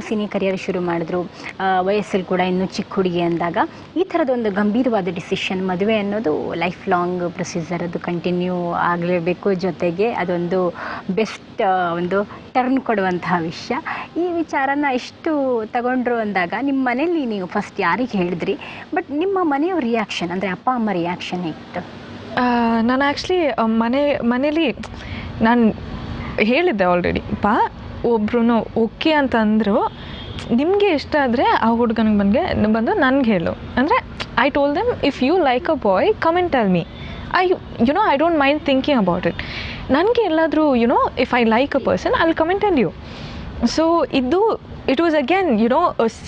Cine career ಶುರು ಮಾಡಿದ್ರು, ವಯಸ್ಸಲ್ಲಿ ಕೂಡ ಇನ್ನೂ ಚಿಕ್ಕ ಹುಡುಗಿ ಅಂದಾಗ ಈ ಥರದೊಂದು ಗಂಭೀರವಾದ ಡಿಸಿಷನ್, ಮದುವೆ ಅನ್ನೋದು ಲೈಫ್ ಲಾಂಗ್ ಪ್ರೊಸೀಜರ್, ಅದು ಕಂಟಿನ್ಯೂ ಆಗಲೇಬೇಕು. ಜೊತೆಗೆ ಅದೊಂದು ಬೆಸ್ಟ್ ಒಂದು ಟರ್ನ್ ಕೊಡುವಂತಹ ವಿಷಯ. ಈ ವಿಚಾರನ ಎಷ್ಟು ತಗೊಂಡ್ರು ಅಂದಾಗ ನಿಮ್ಮ ಮನೇಲಿ ನೀವು ಫಸ್ಟ್ ಯಾರಿಗೆ ಹೇಳಿದ್ರಿ, ಬಟ್ ನಿಮ್ಮ ಮನೆಯವ್ರ ರಿಯಾಕ್ಷನ್ ಅಂದರೆ ಅಪ್ಪ ಅಮ್ಮ ರಿಯಾಕ್ಷನ್ ಹೇಗಿತ್ತು? ನಾನು ಆ್ಯಕ್ಚುಲಿ ಮನೇಲಿ ನಾನು ಹೇಳಿದ್ದೆ ಆಲ್ರೆಡಿ, ಒಬ್ರು ಓಕೆ ಅಂತಂದರು, ನಿಮಗೆ ಇಷ್ಟ ಆದರೆ ಆ ಹುಡುಗನಿಗೆ ಬಂದು ನನಗೆ ಹೇಳು ಅಂದರೆ I told them if you like a boy come and tell me, I don't mind thinking about it. ನನಗೆ ಎಲ್ಲಾದರೂ if I like a person I will come and tell you. So it was again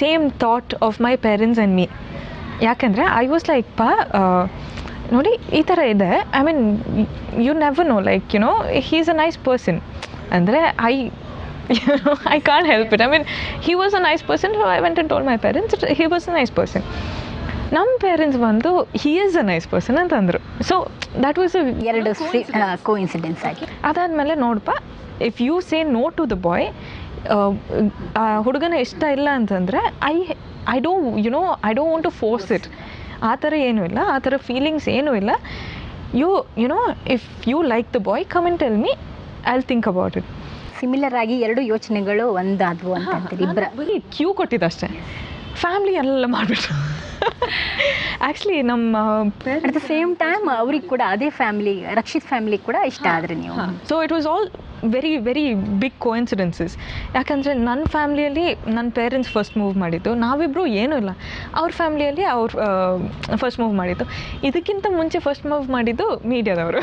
same thought of my parents and me. ಯಾಕೆಂದರೆ I was like ನೋಡಿ ಈ ಥರ ಇದೆ, I mean you never know, like he is a nice person ಅಂದರೆ I can't help it. I mean, he was a nice person, so I went and told my parents that he was a nice person. ನಮ್ಮ parents ಬಂದು he is a nice person ಅಂತಂದರು. So that was ಎರಡು coincidence ಆಗಿ. ಅದಾದಮೇಲೆ ನೋಡಪ್ಪ, if you say no to the boy, ಆ ಹುಡುಗನ ಇಷ್ಟ ಇಲ್ಲ ಅಂತಂದರೆ I don't want to force it. ಆ ಥರ ಏನೂ ಇಲ್ಲ, ಆ ಥರ ಫೀಲಿಂಗ್ಸ್ ಏನೂ ಇಲ್ಲ. If you like the boy come and tell me, I will think about it. Similar ಆಗಿ ಎರಡು ಯೋಚನೆಗಳು ಒಂದಾದವು ಅಂತ ಅಂತೀರಿ ಇಬ್ಬರ. ಬರೀ ಕ್ಯೂ ಕೊಟ್ಟಿದ್ದಷ್ಟೇ, ಫ್ಯಾಮ್ಲಿ ಎಲ್ಲ ಮಾಡಿಬಿಟ್ರು. ಆ್ಯಕ್ಚುಲಿ ನಮ್ಮ ಅಟ್ ದ ಸೇಮ್ ಟೈಮ್ ಅವ್ರಿಗೆ ಕೂಡ ಅದೇ ಫ್ಯಾಮ್ಲಿ, ರಕ್ಷಿತ್ ಫ್ಯಾಮ್ಲಿ ಕೂಡ ಇಷ್ಟ ಆದರೆ ನೀವು. So it was all very very big coincidences. ಯಾಕಂದರೆ ನನ್ನ ಫ್ಯಾಮ್ಲಿಯಲ್ಲಿ ನನ್ನ ಪೇರೆಂಟ್ಸ್ ಫಸ್ಟ್ ಮೂವ್ ಮಾಡಿದ್ದು, ನಾವಿಬ್ಬರು ಏನೂ ಇಲ್ಲ. ಅವ್ರ ಫ್ಯಾಮ್ಲಿಯಲ್ಲಿ ಅವ್ರು ಫಸ್ಟ್ ಮೂವ್ ಮಾಡಿದ್ದು. ಇದಕ್ಕಿಂತ ಮುಂಚೆ ಫಸ್ಟ್ ಮೂವ್ ಮಾಡಿದ್ದು ಮೀಡಿಯಾದವರು.